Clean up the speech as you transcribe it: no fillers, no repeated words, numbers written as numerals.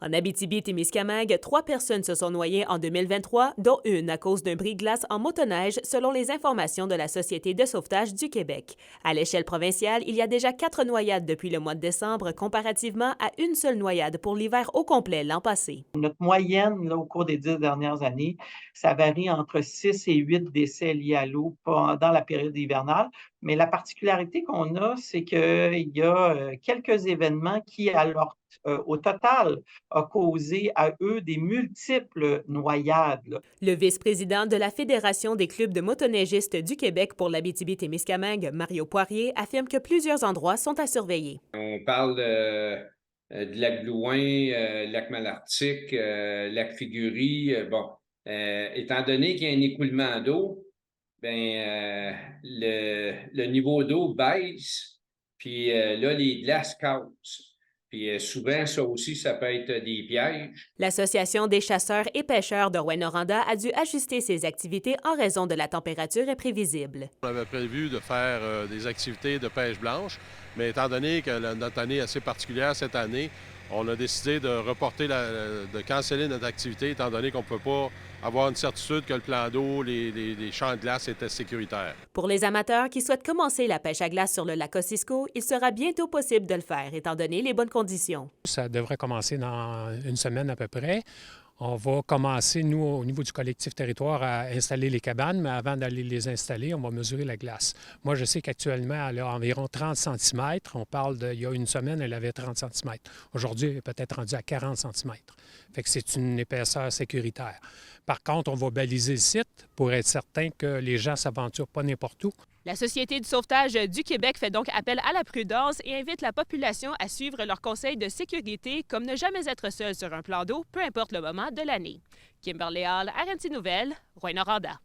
En Abitibi-Témiscamingue, 3 personnes se sont noyées en 2023, dont une à cause d'un bris-glace en motoneige, selon les informations de la Société de sauvetage du Québec. À l'échelle provinciale, il y a déjà 4 noyades depuis le mois de décembre, comparativement à une seule noyade pour l'hiver au complet l'an passé. Notre moyenne, là, au cours des 10 dernières années, ça varie entre 6 et 8 décès liés à l'eau pendant la période hivernale. Mais la particularité qu'on a, c'est qu'il y a quelques événements qui, au total, a causé à eux des multiples noyades, là. Le vice-président de la Fédération des clubs de motoneigistes du Québec pour l'Abitibi-Témiscamingue, Mario Poirier, affirme que plusieurs endroits sont à surveiller. On parle de lac Blouin, lac Malartic, lac Figuerie. Étant donné qu'il y a un écoulement d'eau, le niveau d'eau baisse, puis là, les glaces cassent. Puis souvent, ça aussi, ça peut être des pièges. L'Association des chasseurs et pêcheurs de Rouyn-Noranda a dû ajuster ses activités en raison de la température imprévisible. On avait prévu de faire des activités de pêche blanche, mais étant donné que notre année est assez particulière cette année, on a décidé de reporter, de canceller notre activité, étant donné qu'on ne peut pas avoir une certitude que le plan d'eau, les champs de glace étaient sécuritaires. Pour les amateurs qui souhaitent commencer la pêche à glace sur le lac Ossisco, il sera bientôt possible de le faire, étant donné les bonnes conditions. Ça devrait commencer dans une semaine à peu près. On va commencer, nous, au niveau du collectif territoire, à installer les cabanes, mais avant d'aller les installer, on va mesurer la glace. Moi, je sais qu'actuellement, elle a environ 30 cm. On parle il y a une semaine, elle avait 30 cm. Aujourd'hui, elle est peut-être rendue à 40 cm. Fait que c'est une épaisseur sécuritaire. Par contre, on va baliser le site pour être certain que les gens ne s'aventurent pas n'importe où. La Société du sauvetage du Québec fait donc appel à la prudence et invite la population à suivre leurs conseils de sécurité, comme ne jamais être seul sur un plan d'eau, peu importe le moment de l'année. Kimberly Hall, RNC Nouvelles, Rouyn-Noranda.